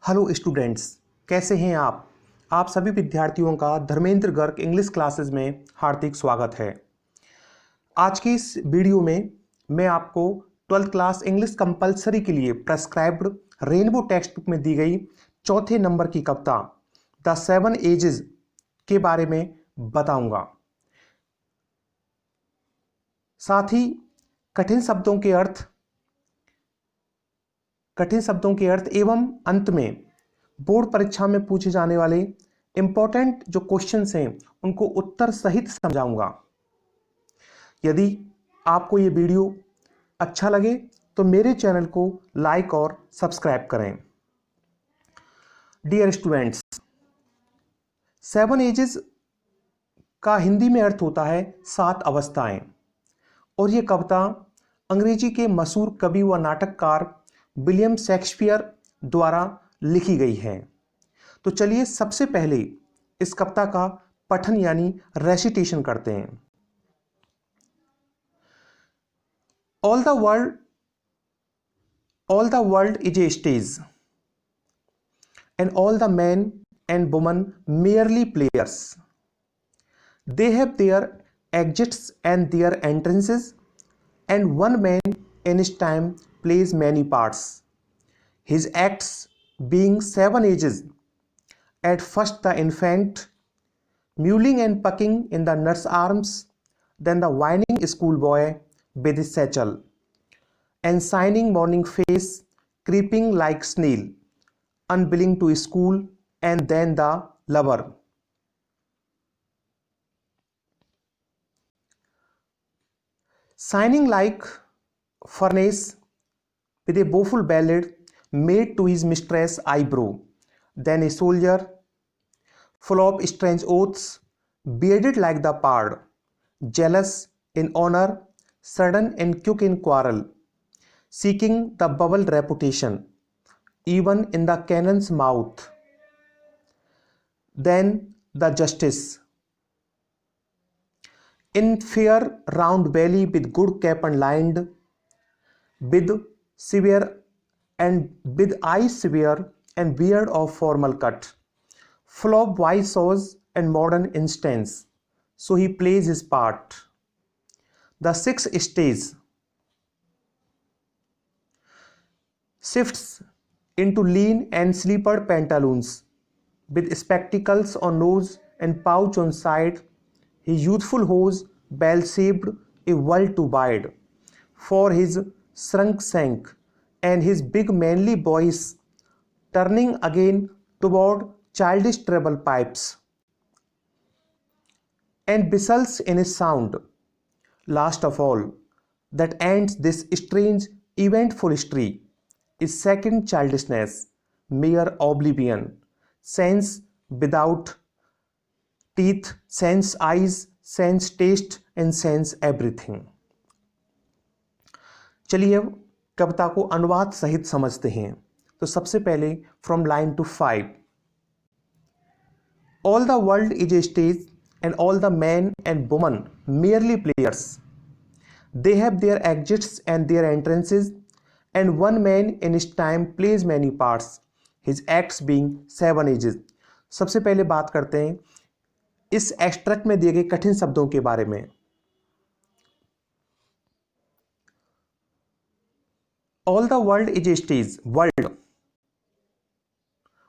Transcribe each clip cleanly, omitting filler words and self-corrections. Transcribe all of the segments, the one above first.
Hello students, कैसे हैं आप सभी विद्यार्थियों का धर्मेंद्र गर्ग इंग्लिश क्लासेस में हार्दिक स्वागत है। आज की इस वीडियो में मैं आपको 12th क्लास इंग्लिश कंपलसरी के लिए प्रेस्क्राइब्ड रेनबो टेक्स्ट बुक में दी गई चौथे नंबर की कविता द 7 एजेस के बारे में बताऊंगा। साथ ही कठिन शब्दों के अर्थ एवं अंत में बोर्ड परीक्षा में पूछे जाने वाले इंपॉर्टेंट जो क्वेश्चंस हैं उनको उत्तर सहित समझाऊंगा। यदि आपको ये वीडियो अच्छा लगे तो मेरे चैनल को लाइक और सब्सक्राइब करें। डियर स्टूडेंट्स, 7 एजेस का हिंदी में अर्थ होता है 7 अवस्थाएं, और ये कविता अंग्रेजी के मशहूर कवि व नाटककार विलियम शेक्सपियर द्वारा लिखी गई है। तो चलिए सबसे पहले इस कविता का पठन यानी रेसिटेशन करते हैं। All the world is a stage and all the man and woman merely players. They have their exits and their entrances, and one man in his time plays many parts, his acts being 7 ages. At first the infant, mewling and pucking in the nurse's arms, then the whining schoolboy with his satchel and shining morning face, creeping like snail, unwilling to school, and then the lover. Shining like furnace with a woeful ballad made to his mistress' eyebrow, then a soldier, full of strange oaths, bearded like the pard, jealous in honor, sudden and quick in quarrel, seeking the bubbled reputation, even in the cannon's mouth. Then the justice, in fair round belly with good cap and lined, with severe and with eyes severe and beard of formal cut, full of wise saws and modern instance, so he plays his part. The sixth stage shifts into lean and slippered pantaloons, with spectacles on nose and pouch on side, his youthful hose bell-shaped a world to bide, for his shrunk sank, and his big manly voice turning again toward childish treble pipes, and whistles in his sound. Last of all, that ends this strange eventful history, is second childishness, mere oblivion, sense without teeth, sense eyes, sense taste and sense everything. चलिए अब कविता को अनुवाद सहित समझते हैं। तो सबसे पहले from line to 5, all the world is a stage and all the man and woman merely players. They have their exits and their entrances, and one man in his time plays many parts, his acts being 7 ages. सबसे पहले बात करते हैं इस extract में दिए गए कठिन शब्दों के बारे में। All the world is a stage,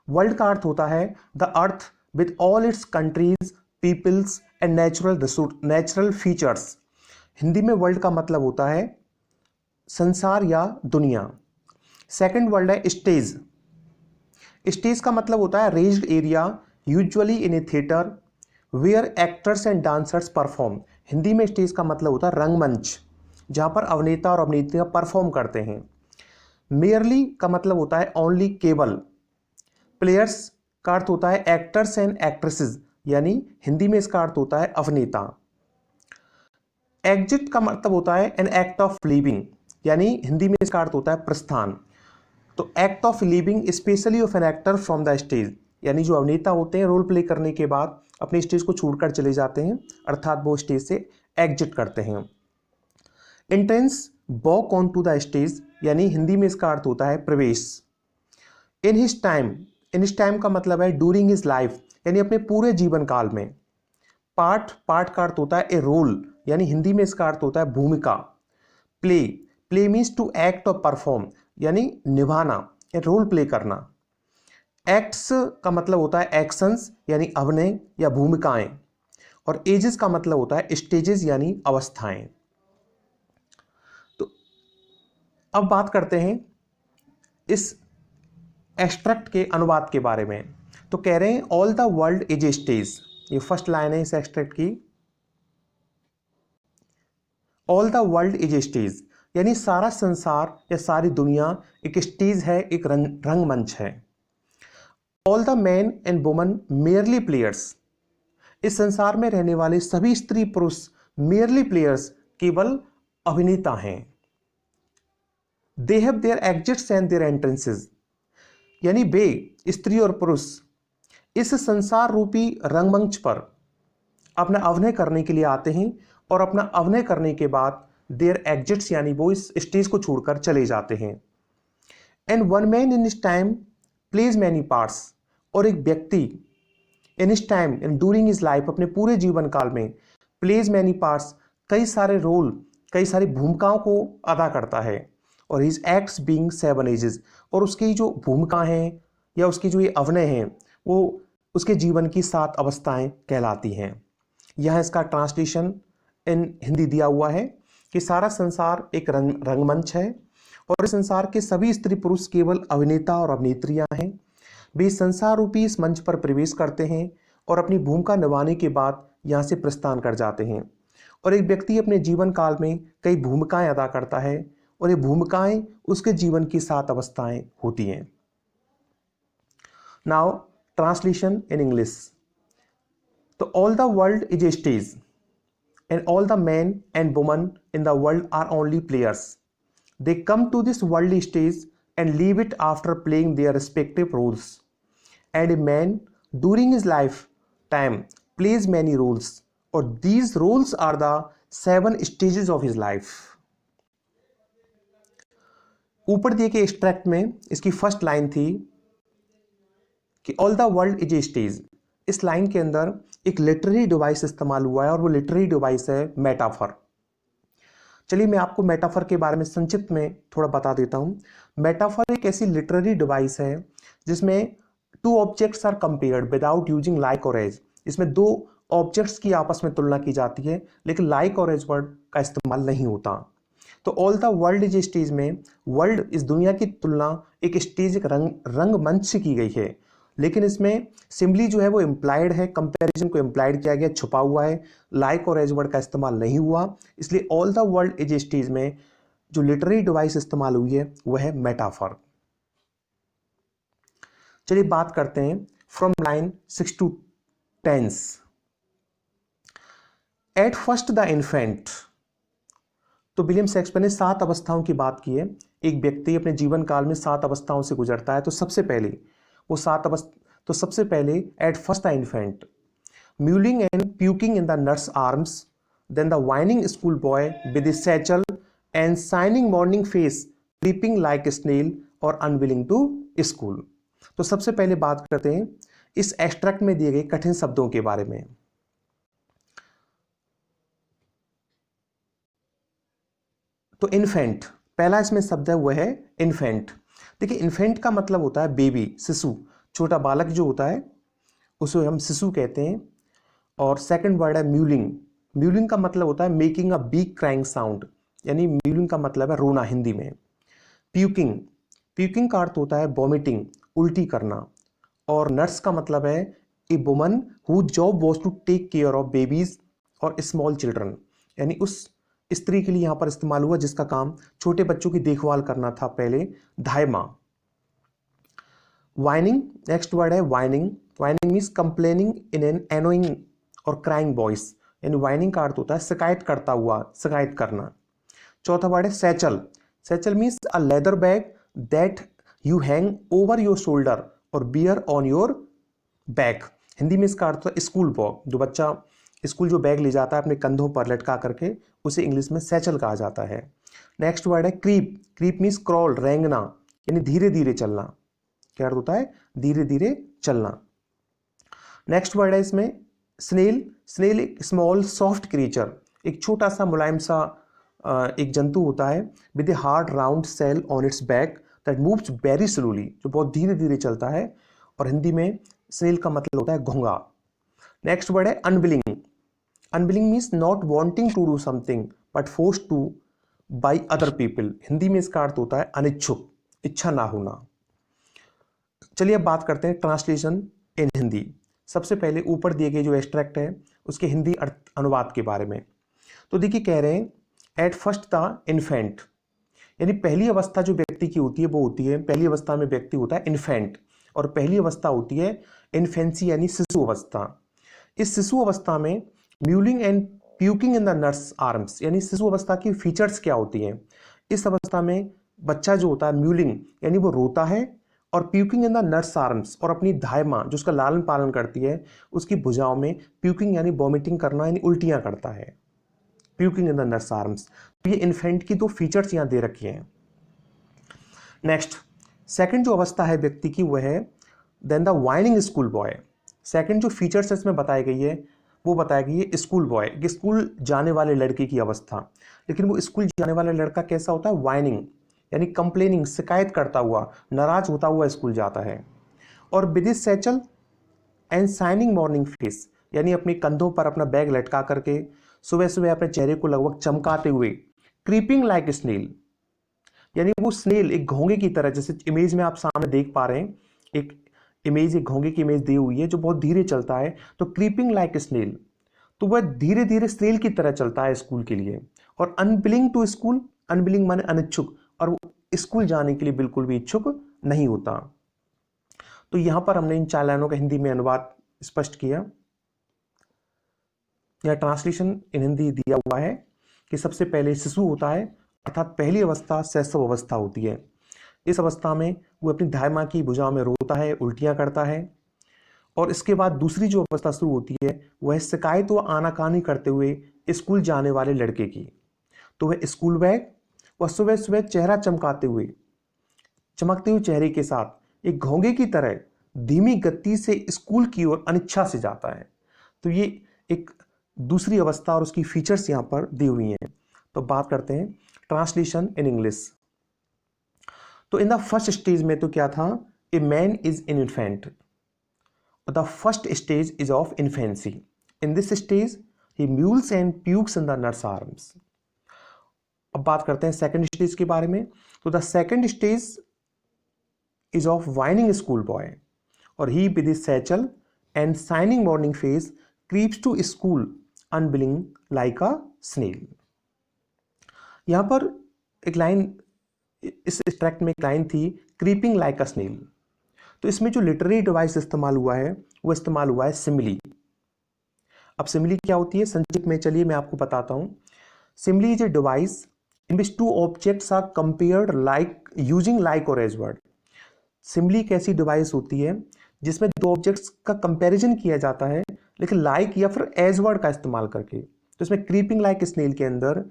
world का अर्थ होता है the earth with all its countries, peoples and natural features. Hindi में वर्ल्ड का मतलब होता है संसार या दुनिया। सेकंड वर्ड है स्टेज। स्टेज का मतलब होता है raised area, usually in a theatre where actors and dancers perform. Hindi में स्टेज का मतलब होता है रंगमंच, जहां पर अभिनेता और अभिनेत्रियां परफॉर्म करते हैं। मेयरली का मतलब होता है ओनली, केवल। प्लेयर्स का अर्थ होता है एक्टर्स एंड एक्ट्रेसेस, यानी हिंदी में इसका अर्थ होता है अभिनेता। एग्जिट का मतलब होता है एन एक्ट ऑफ लीविंग, यानी हिंदी में इसका अर्थ होता है प्रस्थान। तो act of leaving specially of an actor from the stage, यानी जो अभिनेता होते हैं रोल प्ले करने के बाद अपने स्टेज को छोड़कर चले जाते हैं, अर्थात वो स्टेज से एग्जिट करते हैं। Entrance, walk on to the stage, यानी हिंदी में इसका अर्थ होता है प्रवेश। In his time, in his time का मतलब है ड्यूरिंग हिज लाइफ, यानी अपने पूरे जीवन काल में। पार्ट, पार्ट का अर्थ होता है ए रोल, यानी हिंदी में इसका अर्थ होता है भूमिका। Play, play means to act or perform, यानी निभाना या रोल प्ले करना। एक्ट्स का मतलब होता है एक्शंस, यानी अभिनय या भूमिकाएं। और एजेस का मतलब होता है स्टेजेस, यानी अवस्थाएं। तो अब बात करते हैं इस एक्सट्रैक्ट के अनुवाद के बारे में। तो कह रहे हैं all the world is a stage, ये फर्स्ट लाइन है इस एक्सट्रैक्ट की। All the world is a stage, यानी सारा संसार या सारी दुनिया एक स्टेज है, एक रंगमंच है। All the man and woman merely players, इस संसार में रहने वाले सभी स्त्री पुरुष मेयरली प्लेयर्स, केवल अभिनेता हैं। They have their exits and their entrances, यानी वे स्त्री और पुरुष इस संसार रूपी रंगमंच पर अपना अभिनय करने के लिए आते हैं और अपना अभिनय करने के बाद देयर एग्जिट्स, यानी वो इस स्टेज को छोड़कर चले जाते हैं। एंड वन मैन इन इस टाइम प्लेज मैनी पार्ट्स, और एक व्यक्ति इन इस time in during his life, अपने पूरे जीवन काल में प्लेज मैनी पार्ट्स, कई सारे रोल, कई सारी भूमिकाओं को अदा करता है। और हिज एक्ट्स बीइंग 7 एजेस, और उसकी जो भूमिका हैं या उसकी जो ये अभिनय हैं वो उसके जीवन की 7 अवस्थाएं कहलाती हैं। यह इसका ट्रांसलेशन इन हिंदी दिया हुआ है कि सारा संसार एक रंगमंच है और इस संसार के सभी स्त्री पुरुष केवल अभिनेता और अभिनेत्रियां हैं। वे संसार रूपी इस मंच पर प्रवेश करते हैं और अपनी भूमिका निभाने के बाद यहाँ से प्रस्थान कर जाते हैं। और एक व्यक्ति अपने जीवन काल में कई भूमिकाएं अदा करता है और ये भूमिकाएं उसके जीवन की 7 अवस्थाएं होती हैं। Now translation in English. तो all the world is a stage and all the men and women in the world are only players. They come to this worldly stage and leave it after playing their respective roles. And a man during his lifetime plays many roles, or these roles are the 7 stages of his life. ऊपर दिए गए extract में इसकी first line थी कि all the world is a stage. इस line के अंदर एक लिटरेरी डिवाइस इस्तेमाल हुआ है और वो लिटरेरी डिवाइस है मेटाफर। चलिए मैं आपको मेटाफर के बारे में संक्षिप्त में थोड़ा बता देता हूँ। मेटाफर एक ऐसी लिटरेरी डिवाइस है जिसमें 2 objects are compared without using like or as. इसमें 2 ऑब्जेक्ट्स की आपस में तुलना की जाती है लेकिन लाइक और एज वर्ड का इस्तेमाल नहीं होता। तो all the world is stage में वर्ल्ड, इस दुनिया की तुलना एक स्टेज, एक रंगमंच से की गई है, लेकिन इसमें सिंपली जो है वो इम्प्लाइड है, कंपैरिजन को इम्प्लाइड किया गया, छुपा हुआ है, लाइक और एज वर्ड का इस्तेमाल नहीं हुआ। इसलिए all the world is stage में जो लिटरेरी डिवाइस इस्तेमाल हुई है वह है मेटाफर। चलिए बात करते हैं from line 6 to 10। Eight first the infant, तो विलियम शेक्सपियर ने 7 अवस्थाओं की बात की है। एक व्यक्ति अपने जीवन काल में 7 अवस्थाओं से गुजरता है। तो सबसे पहले वो 7 अवस्था, तो सबसे पहले at first the infant, mewling and puking in the nurse arms, then the whining school boy with his satchel and shining morning face, creeping like snail or unwilling to school. तो सबसे पहले बात करते हैं इस एक्सट्रैक्ट में दिए गए कठिन शब्दों के बारे में। तो इन्फेंट, पहला इसमें शब्द है वह है इन्फेंट। देखिए इन्फेंट का मतलब होता है बेबी, शिशु, छोटा बालक जो होता है उसे हम शिशु कहते हैं। और सेकंड वर्ड है म्यूलिंग। म्यूलिंग का मतलब होता है making a big crying sound, यानी म्यूलिंग का मतलब है रोना हिंदी में। प्यूकिंग, प्यूकिंग का अर्थ होता है वॉमिटिंग, उल्टी करना। और नर्स का मतलब है a woman who job was to take care of babies or small children, यानी उस स्त्री के लिए यहां पर इस्तेमाल हुआ जिसका काम छोटे बच्चों की देखभाल करना था पहले, धायमा। वाइनिंग, नेक्स्ट वर्ड है whining. Whining means complaining in an annoying और क्राइंग वॉइस, यानी वाइनिंग का अर्थ होता है शिकायत करता हुआ, शिकायत करना। चौथा वर्ड है satchel. Satchel means a leather bag that you hang over your shoulder और bear on your back. Hindi में इसका अर्थ है स्कूल बैग, जो बच्चा स्कूल जो बैग ले जाता है अपने कंधों पर लटका करके, उसे इंग्लिश में सैचल कहा जाता है। नेक्स्ट वर्ड है क्रीप। क्रीप मीन्स क्रॉल, रेंगना, यानी धीरे धीरे चलना। क्या अर्थ होता है? धीरे धीरे चलना। नेक्स्ट वर्ड है इसमें स्नेल। स्नेल एक स्मॉल सॉफ्ट क्रिएचर, एक छोटा सा मुलायम सा एक जंतु होता है with a hard round shell on its back that moves very slowly, जो बहुत धीरे धीरे चलता है, और हिंदी में स्नेल का मतलब होता है घोंघा। नेक्स्ट वर्ड है unwilling. Unwilling means not wanting to do something but forced to by other people. Hindi में इसका अर्थ होता है अनिच्छुक, इच्छा ना होना। चलिए अब बात करते हैं ट्रांसलेशन इन हिंदी। सबसे पहले ऊपर दिए गए जो एक्सट्रैक्ट है उसके हिंदी अर्थ अनुवाद के बारे में। तो देखिए कह रहे हैं एट फर्स्ट द इन्फेंट, यानी पहली अवस्था जो व्यक्ति की होती है वो होती है, पहली अवस्था में व्यक्ति होता है इन्फेंट, और पहली अवस्था होती है इन्फेंसी यानी शिशु अवस्था। इस शिशु अवस्था में mewling and puking in the nurse arms, यानी शिशु अवस्था की फीचर्स क्या होती हैं? इस अवस्था में बच्चा जो होता है म्यूलिंग यानी वो रोता है, और puking in the nurse arms, और अपनी धाय माँ जो उसका लालन पालन करती है उसकी भुजाओं में प्यूकिंग यानी वॉमिटिंग करना यानी उल्टियाँ करता है, puking in the nurse arms. तो ये इन्फेंट की दो फीचर्स यहाँ दे रखी हैं। नेक्स्ट सेकंड जो अवस्था है व्यक्ति की वो है then the whining school boy. Second जो फीचर्स इसमें बताई गई है वो बताया गई है स्कूल बॉय, कि स्कूल जाने वाले लड़के की अवस्था। लेकिन वो स्कूल जाने वाला लड़का कैसा होता है? वाइनिंग यानी कंप्लेनिंग, शिकायत करता हुआ, नाराज होता हुआ स्कूल जाता है। और with his satchel and shining morning face, यानी अपने कंधों पर अपना बैग लटका करके सुबह सुबह अपने चेहरे को लगभग चमकाते हुए क्रीपिंग लाइक स्नेल, यानी वो स्नेल एक घोंगे की तरह, जैसे इमेज में आप सामने देख पा रहे हैं, एक इमेज, एक घोंगे की इमेज दी हुई है जो बहुत धीरे चलता है, तो क्रीपिंग लाइक स्नेल, तो वह धीरे धीरे स्नेल की तरह चलता है स्कूल के लिए। और अनविलिंग टू स्कूल, अनविलिंग माने अनिच्छुक, और वो स्कूल जाने के लिए बिल्कुल भी इच्छुक नहीं होता। तो यहां पर हमने इन 4 लाइनों का हिंदी में अनुवाद स्पष्ट किया। यह ट्रांसलेशन इन हिंदी दिया हुआ है कि सबसे पहले शिशु होता है, अर्थात पहली अवस्था शैशव अवस्था होती है। इस अवस्था में वो अपनी धाय माँ की भुजाओं में रोता है, उल्टियाँ करता है। और इसके बाद दूसरी जो अवस्था शुरू होती है वह शिकायत व आनाकानी करते हुए स्कूल जाने वाले लड़के की। तो वह स्कूल बैग, वह सुबह सुबह चेहरा चमकते हुए चेहरे के साथ एक घोंगे की तरह धीमी गति से स्कूल की ओर अनिच्छा से जाता है। तो ये एक दूसरी अवस्था और उसकी फीचर्स यहाँ पर दी हुई हैं। तो बात करते हैं ट्रांसलेशन इन इंग्लिश। तो इन द फर्स्ट स्टेज में तो क्या था? A man is in infant, the first stage is of infancy. In this stage he mewls and pukes in the nurse arms. अब बात करते हैं सेकंड स्टेज के बारे में। तो the second stage is of whining school boy, और he with his satchel and shining morning face creeps to school unwilling like a snail. यहां पर एक लाइन, इस एक्सट्रैक्ट में एक लाइन थी क्रीपिंग लाइक अ स्नेल। तो इसमें जो लिटरेरी डिवाइस इस्तेमाल हुआ है वो इस्तेमाल हुआ है सिमिली। अब सिमिली क्या होती है संक्षिप्त में चलिए मैं आपको बताता हूं। Simile is a device in which two objects are compared like using like or as word. Simile एक ऐसी डिवाइस होती है जिसमें दो ऑब्जेक्ट्स का कंपैरिजन किया जाता है, लेकिन लाइक या फिर एज वर्ड का इस्तेमाल करके। तो इसमें क्रीपिंग लाइक स्नेल के अंदर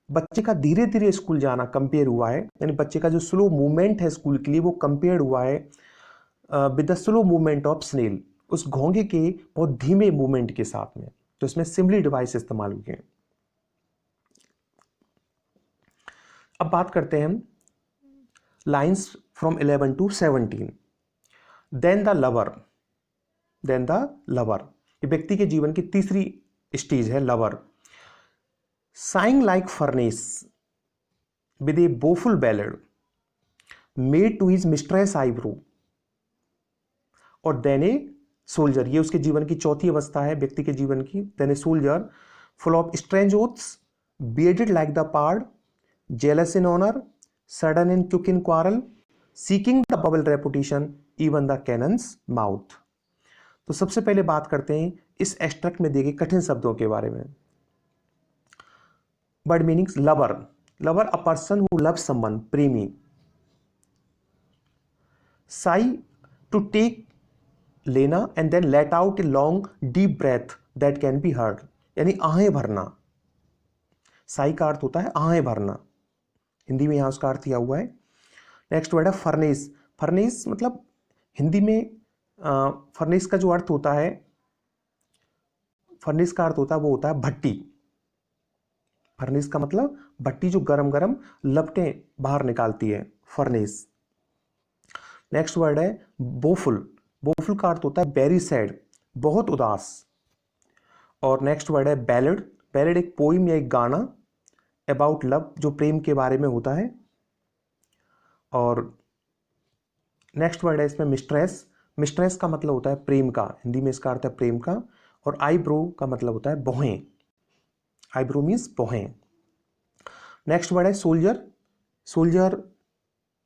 बच्चे का धीरे धीरे स्कूल जाना कंपेयर हुआ है, यानी बच्चे का जो स्लो मूवमेंट है स्कूल के लिए वो कंपेयर हुआ है with the slow movement of snail, उस घोंगे के बहुत धीमे मूवमेंट के साथ में। तो इसमें सिमिली डिवाइस इस्तेमाल हुई है। अब बात करते हैं हम lines from 11 to 17। Then the lover, then the lover, ये व्यक्ति के जीवन की तीसरी स्टेज है lover. Sighing like furnace with a woeful ballad made to his mistress eyebrow, और then a soldier, ये उसके जीवन की चौथी अवस्था है व्यक्ति के जीवन की। then a soldier full of strange oaths, bearded like the pard, jealous in honor, sudden in quick in quarrel, seeking the bubble reputation even the cannon's mouth। तो सबसे पहले बात करते हैं इस एक्सट्रैक्ट में दिए गए कठिन शब्दों के बारे में। Word meanings lover, lover a person who love someone, प्रेमी। साई टू टेक, लेना, and then let out a long deep breath that can be heard, यानी आहें भरना। साई का अर्थ होता है आहें भरना, हिंदी में यहां उसका अर्थ दिया हुआ है। नेक्स्ट वर्ड है फर्नेस। फर्नेस मतलब हिंदी में फर्नेस का जो अर्थ होता है, फर्नेस का अर्थ होता है वो होता है भट्टी। फर्नेस का मतलब भट्टी जो गरम गरम लपटें बाहर निकालती है, फर्नेस। नेक्स्ट वर्ड है बोफुल। बोफुल का अर्थ होता है वेरी सैड, बहुत उदास। और नेक्स्ट वर्ड है बैलेड। बैलेड एक पोइम या एक गाना अबाउट लव, जो प्रेम के बारे में होता है। और नेक्स्ट वर्ड है इसमें मिस्ट्रेस। मिस्ट्रेस का मतलब होता है प्रेम का, हिंदी में इसका अर्थ है प्रेम का। और आईब्रो का मतलब होता है भौहें। आईब्रो मीन्स भौहें। नेक्स्ट वर्ड है सोल्जर। सोल्जर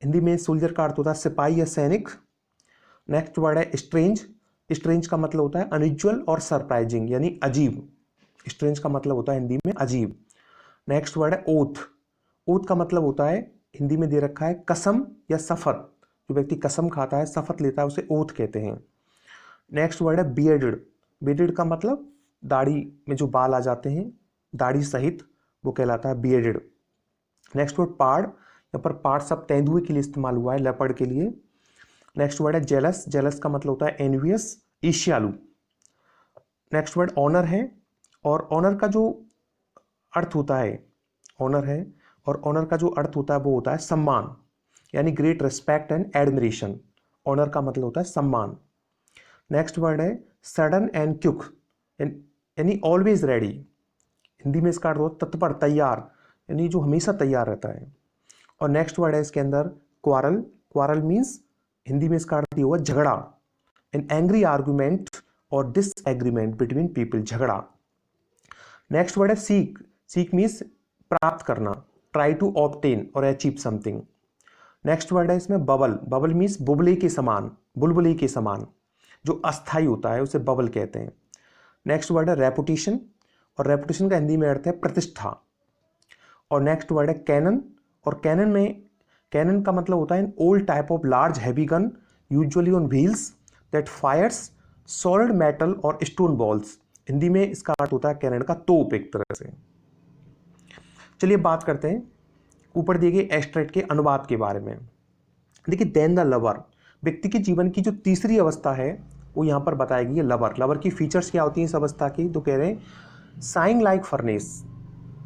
हिंदी में सोल्जर का अर्थ होता है सिपाही या सैनिक। नेक्स्ट वर्ड है स्ट्रेंज। स्ट्रेंज का मतलब होता है अनयूजुअल और सरप्राइजिंग, यानी अजीब। स्ट्रेंज का मतलब होता है हिंदी में अजीब। नेक्स्ट वर्ड है ओथ। ओथ का मतलब होता है, हिंदी में दे रखा है कसम या शपथ। जो व्यक्ति कसम खाता है, शपथ लेता है, उसे ओथ कहते हैं। नेक्स्ट वर्ड है बियर्डेड। बियर्डेड का मतलब दाढ़ी में जो बाल आ जाते हैं दाढ़ी सहित, वो कहलाता है बियर्डेड। Next word पार्ड। यहाँ पर पार्ड सब तेंदुए के लिए इस्तेमाल हुआ है, लेपर्ड के लिए। नेक्स्ट वर्ड है जेलस। जेलस का मतलब होता है एनवियस, ईर्ष्यालु। नेक्स्ट वर्ड ऑनर है। और ऑनर का जो अर्थ होता है, ऑनर है, और ऑनर का जो अर्थ होता है वो होता है सम्मान, यानी great respect and admiration. Honour का मतलब होता है सम्मान। नेक्स्ट वर्ड है सडन एंड क्विक, यानी ऑलवेज रेडी। हिंदी में इसका अर्थ होता है तत्पर, तैयार, यानी जो हमेशा तैयार रहता है। और नेक्स्ट वर्ड है इसके अंदर क्वारल। क्वारल मीन्स हिंदी में इसका अर्थ हुआ झगड़ा, एन एंग्री आर्गुमेंट और डिसएग्रीमेंट बिटवीन पीपल, झगड़ा। नेक्स्ट वर्ड है सीक। सीक मीन्स प्राप्त करना, ट्राई टू ऑब्टेन और अचीव समथिंग। नेक्स्ट वर्ड है इसमें बबल। बबल मीन्स बुबले के समान, बुलबुले के समान, जो अस्थाई होता है उसे बबल कहते हैं। नेक्स्ट वर्ड है रेपुटेशन। और रेपुटेशन का हिंदी में अर्थ है प्रतिष्ठा। और नेक्स्ट वर्ड है कैनन। और कैनन का मतलब होता है an old type of large heavy gun usually on wheels that fires solid metal or stone balls. Hindi में इसका अर्थ होता है कैनन का तोप, एक तरह से। चलिए बात करते हैं ऊपर दिए गए एक्सट्रैक्ट के अनुवाद के बारे में। देखिए देन द लवर, व्यक्ति के जीवन की जो तीसरी अवस्था है वो यहाँ पर बताई गई है लवर। लवर की फीचर्स क्या होती हैं इस अवस्था की, तो कह रहे हैं साइंग लाइक फर्नेस,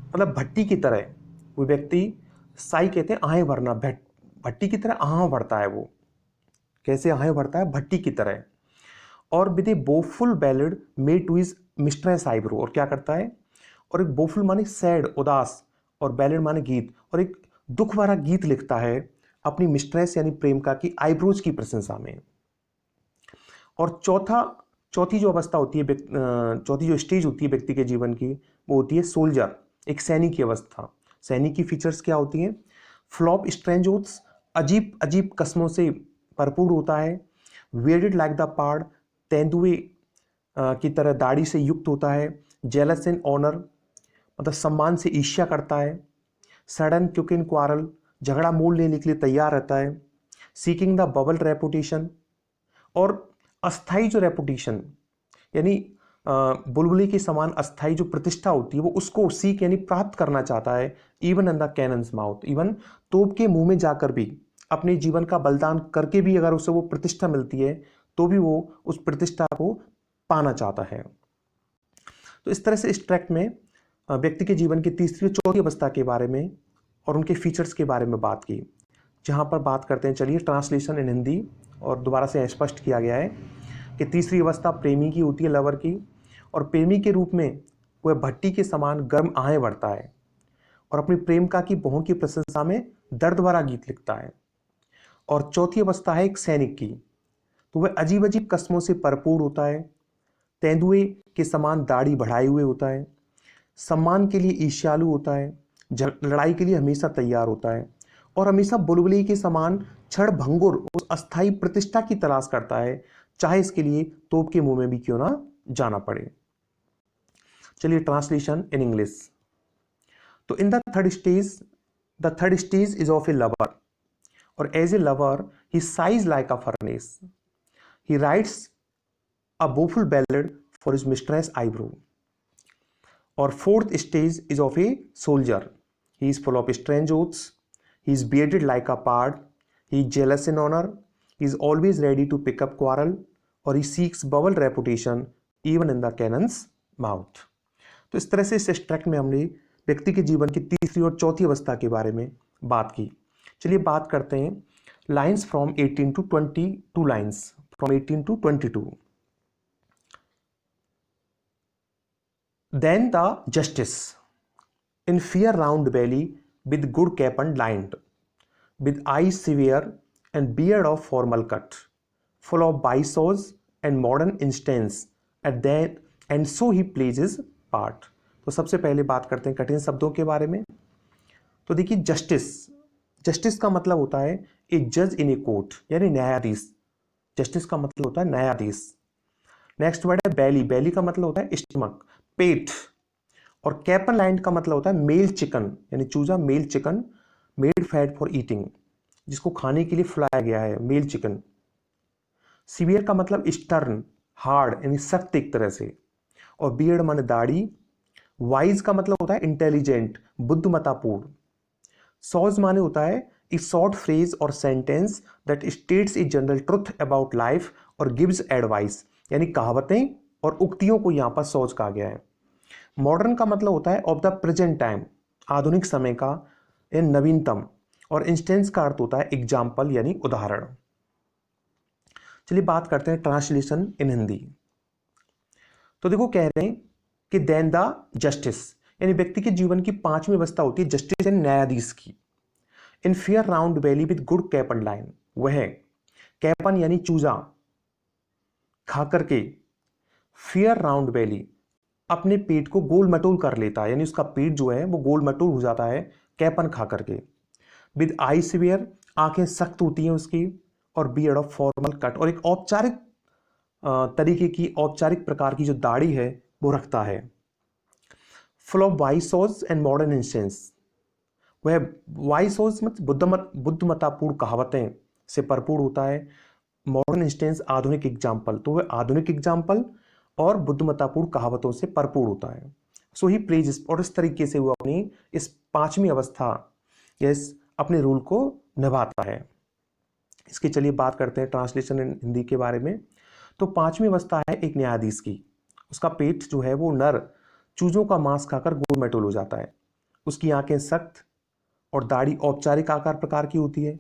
मतलब भट्टी की तरह। वो व्यक्ति, साई कहते हैं आहें भरना, भट्टी की तरह आह भरता है वो। कैसे आहें भरता है? भट्टी की तरह। और with a woeful ballad made to his mistress eyebrow, और क्या करता है, और एक बोफुल माने सैड, उदास, और बैलेड माने गीत, और एक दुख भरा गीत लिखता है अपनी मिस्ट्रेस यानी प्रेमिका की आईब्रोज की प्रशंसा में। और चौथी जो अवस्था होती है, चौथी जो स्टेज होती है व्यक्ति के जीवन की, वो होती है सोल्जर, एक सैनिक की अवस्था। सैनिक की फीचर्स क्या होती हैं? फ्लॉप स्ट्रेंज ओथ्स, अजीब अजीब कस्मों से भरपूर होता है। वेडेड लाइक द पार्ड, तेंदुए की तरह दाढ़ी से युक्त होता है। जेलस एंड ऑनर, मतलब सम्मान से ईर्ष्या करता है। सडन क्विक इन क्वारल, झगड़ा मोल लेने के लिए तैयार रहता है। सीकिंग द बबल रेपुटेशन, और अस्थाई जो रेपुटेशन, यानी बुलबुली के समान अस्थाई जो प्रतिष्ठा होती है वो उसको सीख यानी प्राप्त करना चाहता है। Even in the cannon's mouth, even तोप के मुंह में जाकर भी, अपने जीवन का बलिदान करके भी अगर उसे वो प्रतिष्ठा मिलती है तो भी वो उस प्रतिष्ठा को पाना चाहता है। तो इस तरह से इस ट्रैक्ट में व्यक्ति के जीवन की तीसरी और चौथी अवस्था के बारे में और उनके फीचर्स के बारे में बात की। जहाँ पर बात करते हैं, चलिए ट्रांसलेशन इन हिंदी, और दोबारा से स्पष्ट किया गया है कि तीसरी अवस्था प्रेमी की होती है, लवर की। और प्रेमी के रूप में वह भट्टी के समान गर्म आहें भरता है और अपनी प्रेमिका की बहू की प्रशंसा में दर्द भरा गीत लिखता है। और चौथी अवस्था है एक सैनिक की, तो वह अजीब अजीब कस्मों से भरपूर होता है, तेंदुए के समान दाढ़ी बढ़ाए हुए होता है, सम्मान के लिए ईर्ष्यालु होता है, लड़ाई के लिए हमेशा तैयार होता है, और हमेशा बुलबुली के समान क्षण भंगुर उस अस्थाई प्रतिष्ठा की तलाश करता है, चाहे इसके लिए तोप के मुंह में भी क्यों ना जाना पड़े। चलिए ट्रांसलेशन इन इंग्लिश। तो in the third stage is of a lover, और as a lover he sighs like a furnace, he writes a woeful ballad for his mistress eyebrow. और fourth stage is of a soldier, he is full of strange oaths, he is bearded like a pard, he is jealous in honor, he is always ready to pick up quarrel, और he seeks bubble reputation even in the cannon's mouth. तो इस तरह से इस extract में हमने व्यक्ति के जीवन की तीसरी और चौथी अवस्था के बारे में बात की। चलिए बात करते हैं lines from 18 to 22 lines from 18 to 22। Then the justice in fair round belly with good cap and lined, with eyes severe and beard of formal cut, full of biceps and modern instance, and so he plays his part। तो सबसे पहले बात करते हैं कठिन शब्दों के बारे में। तो देखिए जस्टिस, जस्टिस का मतलब होता है ए जज इन ए कोर्ट, यानी न्यायाधीश। जस्टिस का मतलब होता है न्यायाधीश। नेक्स्ट वर्ड है बैली, बैली का मतलब होता है स्टमक, पेट। और कैपन लाइंड का मतलब होता है मेल चिकन, यानी चूजा, male chicken made fat for eating, जिसको खाने के लिए फुलाया गया है, मेल चिकन। सीवियर का मतलब स्टर्न, हार्ड, यानी सख्त एक तरह से। और बियर्ड माने दाढ़ी। वाइज का मतलब होता है इंटेलिजेंट, बुद्धिमत्तापूर्ण। सॉज माने होता है ए शॉर्ट फ्रेज और sentence that states a general truth about life और गिव्स एडवाइस, यानी कहावतें और उक्तियों को यहाँ पर सॉज कहा गया है। मॉडर्न का मतलब होता है ऑफ द प्रेजेंट टाइम, आधुनिक समय का, या नवीनतम। और इंस्टेंस का अर्थ होता है एग्जाम्पल, यानी उदाहरण। चलिए बात करते हैं ट्रांसलेशन इन हिंदी। तो देखो कह रहे हैं कि देन द जस्टिस, यानी व्यक्ति के जीवन की पांचवी अवस्था होती है जस्टिस यानी न्यायाधीश की। In fair round belly with good capon line, वह कैपन यानी चूजा खा करके, फेयर राउंड वैली अपने पेट को गोल मटोल कर लेता है, यानी उसका पेट जो है वो गोल मटोल हो जाता है कैपन खा करके। विद आई सिवियर, आंखें सख्त होती हैं उसकी। और बियर्ड ऑफ फॉर्मल कट, और एक औपचारिक तरीके की, औपचारिक प्रकार की जो दाढ़ी है वो रखता है। Full of wise saws and modern instances, वह वाइसोज मतलब बुद्धिमत्तापूर्ण कहावतें से भरपूर होता है। मॉडर्न इंस्टेंस आधुनिक एग्जाम्पल, तो वह आधुनिक एग्जाम्पल और बुद्धिमत्तापूर्ण कहावतों से भरपूर होता है। सो ही प्लेज, और इस तरीके से वो अपनी इस पांचवी अवस्था या इस अपने रूल को निभाता है। इसकी चलिए बात करते हैं ट्रांसलेशन इन हिंदी के बारे में। तो पांचवी अवस्था है एक न्यायाधीश की। उसका पेट जो है वो नर चूजों का मांस खाकर गोल मटोल हो जाता है। उसकी आंखें सख्त और दाढ़ी औपचारिक आकार प्रकार की होती है।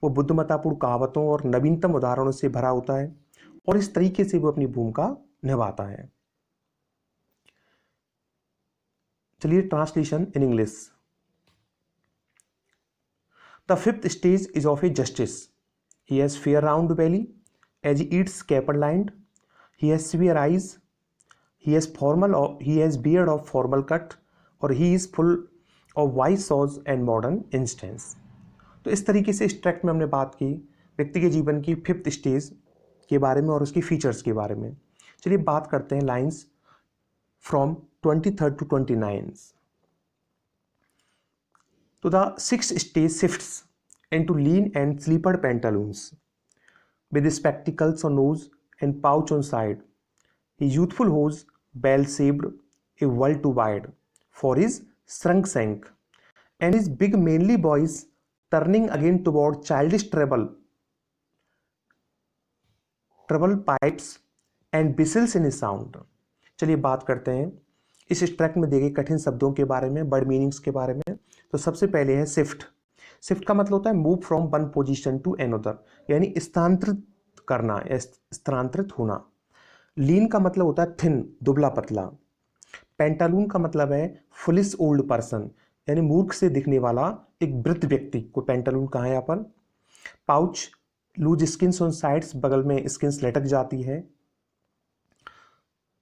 वो बुद्धिमत्तापूर्ण कहावतों और नवीनतम उदाहरणों से भरा होता है, और इस तरीके से वो अपनी भूमिका निभाता है। चलिए translation in English. The fifth stage is of a justice. He has fair round belly as he eats capon lined. He has severe eyes. He has beard of formal cut, और he is full of wise saws and modern instance। तो इस तरीके से इस tract में हमने बात की व्यक्ति के जीवन की फिफ्थ स्टेज के बारे में और उसकी फीचर्स के बारे में। चलिए बात करते हैं लाइंस फ्रॉम 23 to 29। तो the sixth stage shifts into lean and slippered pantaloons, with spectacles on nose and pouch on side. His youthful hose, bell-shaped, a world too wide for his shrunk shank, and his big manly voice turning again toward childish treble pipes and whistles in his sound। चलिए बात करते हैं इस track में दिए गए कठिन शब्दों के बारे में, वर्ड मीनिंग्स के बारे में। तो सबसे पहले है शिफ्ट। शिफ्ट का मतलब होता है move from one position to another, यानी स्थानांतरित करना या स्थानांतरित होना। लीन का मतलब होता है थिन, दुबला पतला। पेंटालून का मतलब है फुलिश ओल्ड पर्सन, यानी मूर्ख से दिखने वाला एक वृद्ध व्यक्ति को पेंटालून कहा है यहाँ पर। Pouch, loose skins on sides, बगल में स्किन्स लटक जाती है।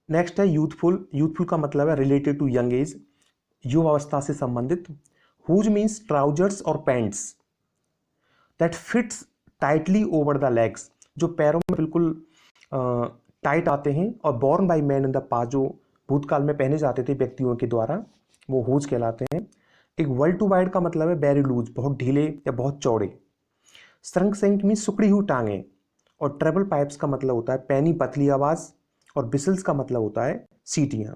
नेक्स्ट है यूथफुल। यूथफुल का मतलब है रिलेटेड टू यंग एज, युवा अवस्था से संबंधित। हुज मीन्स ट्राउजर्स और pants that fits tightly over the legs, जो पैरों में बिल्कुल टाइट आते हैं। और born by man in the past, जो भूतकाल में पहने जाते थे व्यक्तियों के द्वारा, वो हुज कहलाते हैं। एक वर्ल्ड टू वाइड का मतलब है वेरी लूज, बहुत ढीले या बहुत चौड़े। श्रंक सेंक मीन्स सुकड़ी हुई टांगें। और ट्रेबल पाइप्स का मतलब होता है पैनी पतली आवाज़। और बिसल्स का मतलब होता है सीटियाँ।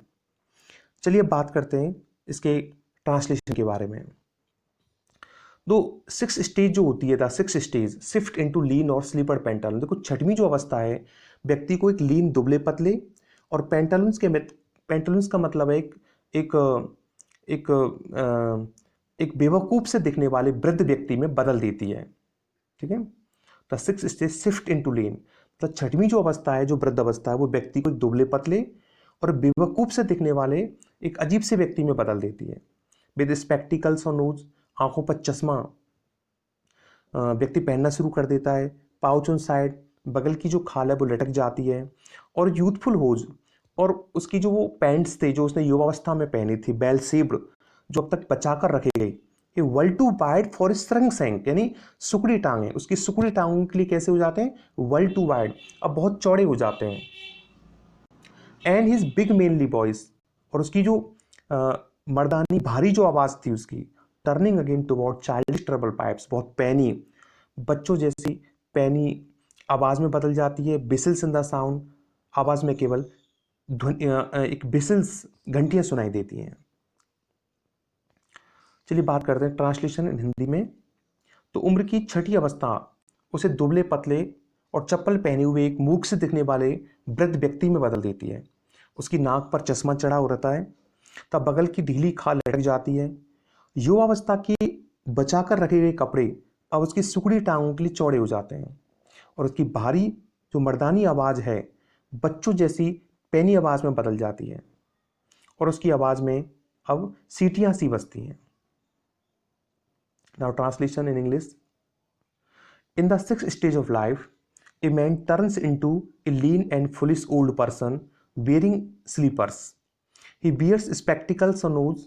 चलिए बात करते हैं इसके ट्रांसलेशन के बारे में। दो 6 स्टेज जो होती है, द 6 स्टेज शिफ्ट इनटू लीन और स्लीपर पेंटालून। देखो छठवीं जो अवस्था है, व्यक्ति को एक लीन दुबले पतले और पेंटालून्स का मतलब है एक एक एक बेवकूफ से दिखने वाले वृद्ध व्यक्ति में बदल देती है। ठीक है, द 6 स्टेज शिफ्ट इनटू लीन, मतलब छठवीं जो अवस्था है, जो वृद्ध अवस्था है, वो व्यक्ति को एक दुबले पतले और बेवकूफ से दिखने वाले एक अजीब से व्यक्ति में बदल देती है। विद स्पेक्टिकल्स और नोज, आंखों पर चश्मा व्यक्ति पहनना शुरू कर देता है। पाउच ऑन साइड, बगल की जो खाल है वो लटक जाती है। और यूथफुल होज, और उसकी जो वो पैंट्स थे जो उसने युवावस्था में पहनी थी, बेल शेप्ड, जो अब तक बचा कर रखे गई, ये world too wide for shrunk shank, यानी सुकड़ी टांगे, उसकी सुकड़ी टांगों के लिए कैसे हो जाते हैं, वर्ल्ड टू वाइड, अब बहुत चौड़े हो जाते हैं। And his big mainly voice, और उसकी जो मर्दानी भारी जो आवाज़ थी उसकी, turning again toward childish trouble pipes, बहुत पैनी, बच्चों जैसी पैनी आवाज़ में बदल जाती है। बिसल्स इन द साउंड, आवाज़ में केवल एक बिसल्स, घंटियाँ सुनाई देती हैं। चलिए बात करते हैं ट्रांसलेशन इन हिंदी में। तो उम्र की छठी अवस्था उसे दुबले पतले और चप्पल पहने हुए एक मूक से दिखने वाले वृद्ध व्यक्ति में बदल देती है। उसकी नाक पर चश्मा चढ़ा हो रहता है, तब बगल की ढीली खाल लटक जाती है। युवावस्था के बचाकर रखे गए कपड़े अब उसकी सुकड़ी टांगों के लिए चौड़े हो जाते हैं, और उसकी भारी जो मर्दानी आवाज़ है बच्चों जैसी पैनी आवाज़ में बदल जाती है, और उसकी आवाज़ में अब सीटियाँ सी बजती हैं। Now translation in English. In the 6th stage of life, a man turns into a lean and foolish old person wearing sleepers. He wears spectacles on nose.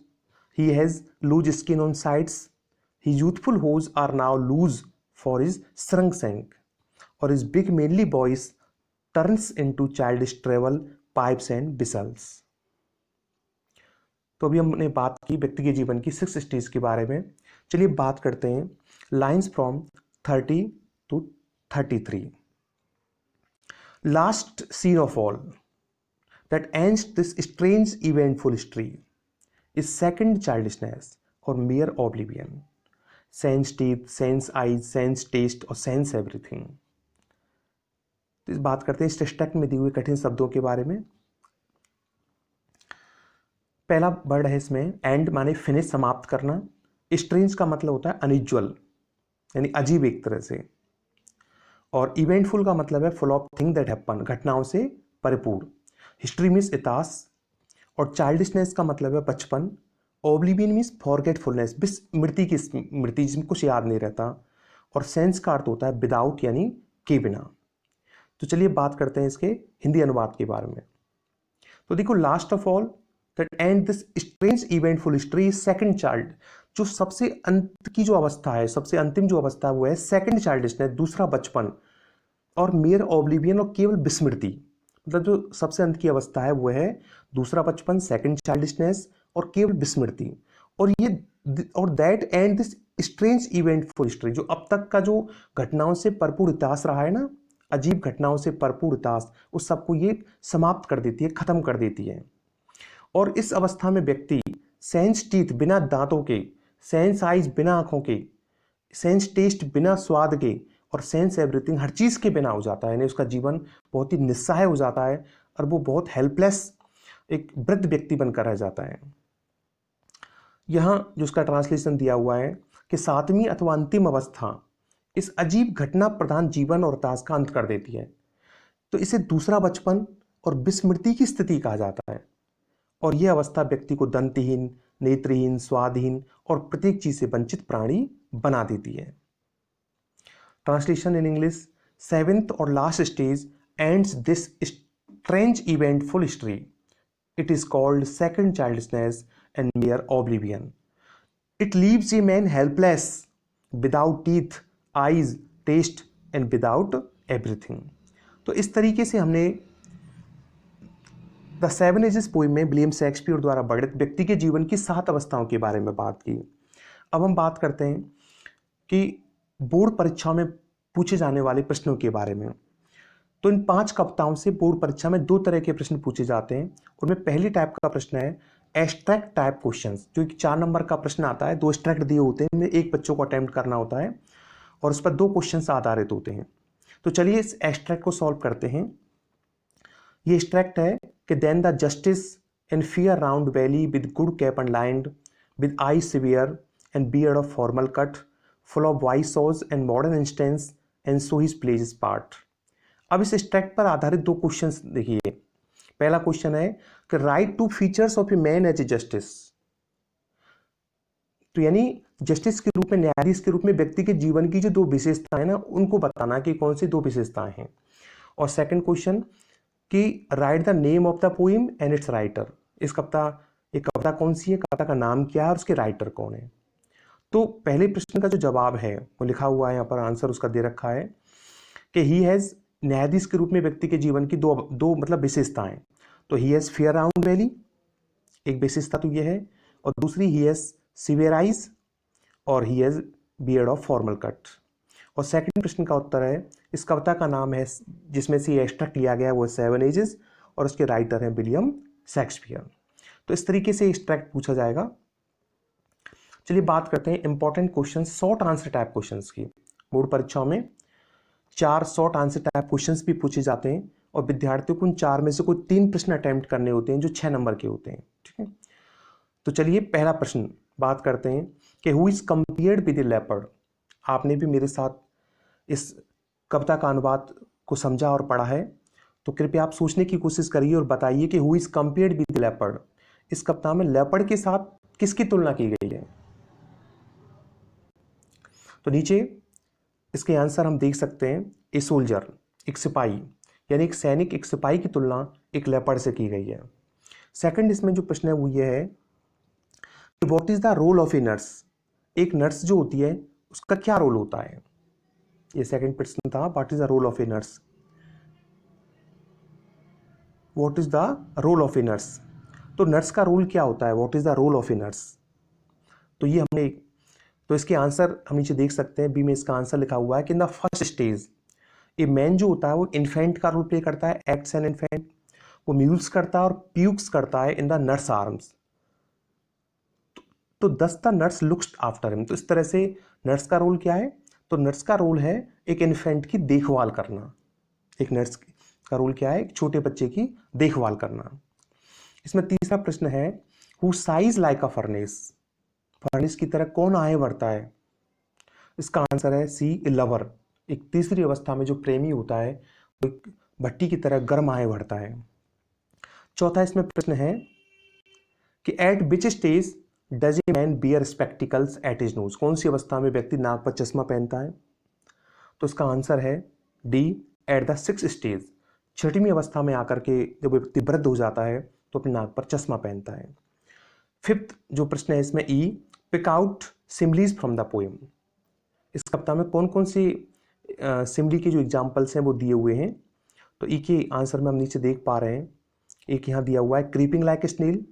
He has loose skin on sides. His youthful hose are now loose for his shrunk shank, or his big manly voice turns into childish treble pipes and whistles. तो अभी हमने बात की व्यक्ति के जीवन की 6 stage के बारे में। चलिए बात करते हैं lines from 30 to 33। Last scene of all that ends this strange eventful history is second childishness or mere oblivion. Sense teeth, sense eyes, sense taste और sense everything. तो इस बात करते हैं इस टेक्स्ट में दी हुई कठिन शब्दों के बारे में। पहला वर्ड है इसमें एंड, माने फिनिश, समाप्त करना। स्ट्रेंज का मतलब होता है अनयूजुअल, यानी अजीब एक तरह से। और इवेंटफुल का मतलब है full of thing that happen, घटनाओं से परिपूर्ण। हिस्ट्री मीन्स इतिहास, और चाइल्डिशनेस का मतलब है बचपन। ओब्लिवियन मीन्स फॉरगेटफुलनेस, स्मृति की स्मृति, जिसमें कुछ याद नहीं रहता। और सेंस का अर्थ होता है विदाउट, यानी के बिना। तो चलिए बात करते हैं इसके हिंदी अनुवाद के बारे में। तो देखो, last of all that and this strange eventful history is second child, जो सबसे अंत की जो अवस्था है, सबसे अंतिम जो अवस्था है वो है सेकंड चाइल्डिशनेस, दूसरा बचपन। और मेयर ओब्लिवियन, और केवल विस्मृति, मतलब जो सबसे अंत की अवस्था है वो है दूसरा बचपन, सेकंड चाइल्डिशनेस और केवल विस्मृति। और ये और that and this strange eventful history, जो अब तक का जो घटनाओं से भरपूर इतिहास रहा है ना, अजीब घटनाओं से भरपूर इतिहास, उस सबको ये समाप्त कर देती है, खत्म कर देती है। और इस अवस्था में व्यक्ति सेंस टीथ, बिना दांतों के, सेंस आइज, बिना आंखों के, सेंस टेस्ट, बिना स्वाद के, और सेंस एवरीथिंग, हर चीज़ के बिना हो जाता है। यानी उसका जीवन बहुत ही निस्सहाय हो जाता है, और वो बहुत हेल्पलेस एक वृद्ध व्यक्ति बनकर रह जाता है। यहाँ जो उसका ट्रांसलेशन दिया हुआ है कि सातवीं अथवा अंतिम अवस्था इस अजीब घटना प्रधान जीवन और इतिहास का अंत कर देती है। तो इसे दूसरा बचपन और विस्मृति की स्थिति कहा जाता है। और यह अवस्था व्यक्ति को दंतहीन, नेत्रहीन, स्वादहीन और प्रत्येक चीज से वंचित प्राणी बना देती है। Translation in English. सेवेंथ और last stage ends this strange eventful history. It is called second childishness and mere oblivion. It leaves a man helpless, without teeth, eyes, taste and without everything. तो इस तरीके से हमने the seven ages poem में William Shakespeare द्वारा वर्णित व्यक्ति के जीवन की 7 अवस्थाओं के बारे में बात की। अब हम बात करते हैं कि बोर्ड परीक्षाओं में पूछे जाने वाले प्रश्नों के बारे में। तो इन 5 कविताओं से बोर्ड परीक्षा में 2 तरह के प्रश्न पूछे जाते हैं। उनमें पहली टाइप का प्रश्न है एब्स्ट्रैक्ट टाइप क्वेश्चंस, जो कि 4 नंबर का प्रश्न आता है, 2 एब्स्ट्रैक्ट दिए होते हैं, एक बच्चों को अटेम्प्ट करना होता है और उस पर 2 क्वेश्चंस आधारित होते हैं। तो चलिए इस एब्स्ट्रैक्ट को सॉल्व करते हैं। ये एब्स्ट्रैक्ट है कि then the justice in fair round belly with good cap and lined with eye severe and beard of formal cut full of wise saws and modern instances and so his plays is part. अब इस abstract पर आधारित 2 questions देखिए। पहला question है कि write 2 features of a man as a justice. तो यानी जस्टिस के रूप में, न्यायाधीश के रूप में व्यक्ति के जीवन की जो 2 विशेषताएं ना, उनको बताना कि कौन सी 2 विशेषताएं हैं। और सेकंड क्वेश्चन कि right the name of the poem and it's writer. इस कविता, ये कविता कौन सी है, कविता का नाम क्या है और उसके राइटर कौन है। तो पहले प्रश्न का जो जवाब है वो लिखा हुआ है यहाँ पर, आंसर उसका दे रखा है कि ही हैज, न्यायाधीश के रूप में व्यक्ति के जीवन की दो मतलब विशेषताएं। तो he has fair round valley, एक विशेषता तो ये है, और दूसरी ही हैज सिवियर आइज और ही has beard of formal cut. और सेकंड प्रश्न का उत्तर है, इस कविता का नाम है जिसमें से एक्सट्रैक्ट लिया गया वो 7 एजेस और उसके राइटर हैं विलियम शेक्सपियर। तो इस तरीके से एक्सट्रैक्ट पूछा जाएगा। चलिए बात करते हैं important question, short answer type questions की। बोर्ड परीक्षाओं में 4 शॉर्ट आंसर टाइप क्वेश्चंस भी पूछे जाते हैं और विद्यार्थियों को उन 4 में से कोई 3 प्रश्न अटेम्प्ट करने होते हैं जो 6 नंबर के होते हैं। ठीक है, तो चलिए पहला प्रश्न बात करते हैं कि who is compared with A leopard. आपने भी मेरे साथ इस कविता का अनुवाद को समझा और पढ़ा है, तो कृपया आप सोचने की कोशिश करिए और बताइए कि who is compared with leopard. इस कविता में लेपर्ड के साथ किसकी तुलना की गई है। तो नीचे इसके आंसर हम देख सकते हैं, ए सोल्जर, एक सिपाही, यानी एक सैनिक, एक सिपाही की तुलना एक लेपर्ड से की गई है। सेकंड इसमें जो प्रश्न है वो ये है कि what is the role of a nurse. एक नर्स जो होती है उसका क्या रोल होता है, ये सेकंड प्रश्न था, what is the role of a nurse. What is the role of a nurse, तो नर्स का रोल क्या होता है, what is the role of a nurse. तो ये हमने, तो इसके आंसर हम नीचे देख सकते हैं, बी में इसका आंसर लिखा हुआ है कि in the first stage a man जो होता है वो इन्फेंट का रोल प्ले करता है, एक्ट्स एन इन्फेंट, वो म्यूल्स करता है और प्यूक्स करता है इन द नर्स आर्म्स। तो दस the nurse looks after him. तो इस तरह से नर्स का रोल क्या है, तो नर्स का रोल है एक इन्फेंट की देखभाल करना। एक नर्स का रोल क्या है, एक छोटे बच्चे की देखभाल करना। इसमें तीसरा प्रश्न है who size like a furnace. Furnace की तरह कौन आए बढ़ता है। इसका आंसर है सी, ए लवर, एक तीसरी अवस्था में जो प्रेमी होता है वो एक भट्टी की तरह गर्म आए बढ़ता है। चौथा इसमें प्रश्न है कि at which stage does a man bear spectacles at his nose. कौन सी अवस्था में व्यक्ति नाक पर चश्मा पहनता है। तो इसका आंसर है D, at the 6th stage. 6वीं अवस्था में आकर के जब व्यक्ति वृद्ध हो जाता है तो अपने नाक पर चश्मा पहनता है। 5th जो प्रश्न है इसमें E, pick out similes from the poem. इस कविता में कौन कौन सी सिमली के जो एग्जाम्पल्स हैं वो दिए हुए हैं। तो ई के आंसर में हम नीचे देख पा रहे हैं, एक यहाँ दिया हुआ है क्रीपिंग लाइक स्नेल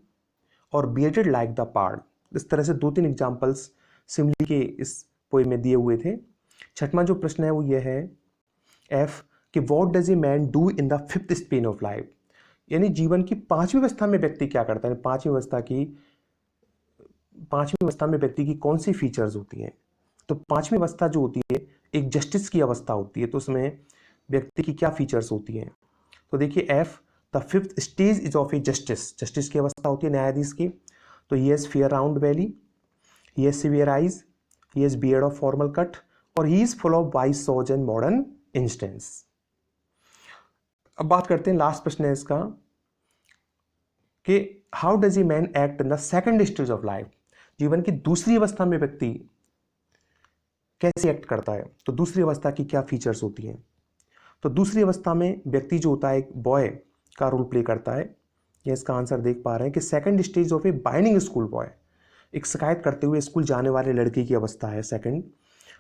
और बियर्डेड लाइक द पार्ड। इस तरह से 2-3 एग्जाम्पल्स सिमली के इस पोएम में दिए हुए थे। 6वां जो प्रश्न है वो ये है एफ, कि what does a man do in the 5th span of life. यानी जीवन की 5वीं अवस्था में व्यक्ति क्या करता है। 5वीं अवस्था में व्यक्ति की कौन सी फीचर्स होती हैं। तो 5वीं अवस्था जो होती है एक जस्टिस की अवस्था होती है, तो उसमें व्यक्ति की क्या फीचर्स होती हैं। तो देखिए F, the 5th stage is of a justice. Justice की अवस्था होती है न्यायाधीश की। तो he has fair round belly, he has severe eyes, he has beard of formal cut और he is full of wise saws and modern instances. अब बात करते हैं, लास्ट प्रश्न है इसका कि how does a man act in the 2nd stage of life. जीवन की दूसरी अवस्था में व्यक्ति कैसे एक्ट करता है। तो दूसरी अवस्था की क्या फीचर्स होती हैं। तो दूसरी अवस्था में व्यक्ति जो होता है एक बॉय का रोल प्ले करता है। यह इसका आंसर देख पा रहे हैं कि 2nd stage of a whining school boy, एक शिकायत करते हुए स्कूल जाने वाले लड़के की अवस्था है 2nd।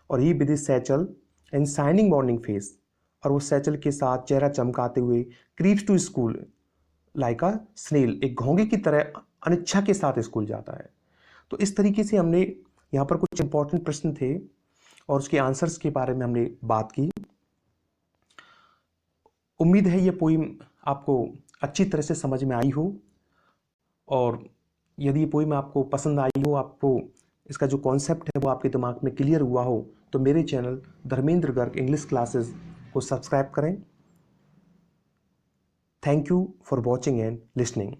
और he with satchel and shining morning face, और वो सैचल के साथ चेहरा चमकाते हुए creeps to school like a snail, एक घोंगे की तरह अनिच्छा के साथ स्कूल जाता है। तो इस तरीके से हमने यहाँ पर कुछ इंपॉर्टेंट प्रश्न थे और उसके आंसर्स के बारे में हमने बात की। उम्मीद है ये पोइम आपको अच्छी तरह से समझ में आई हो और यदि पोइम आपको पसंद आई हो, आपको इसका जो कॉन्सेप्ट है वो आपके दिमाग में क्लियर हुआ हो, तो मेरे channel Dharmendra Garg English classes को सब्सक्राइब करें। Thank you for watching and listening.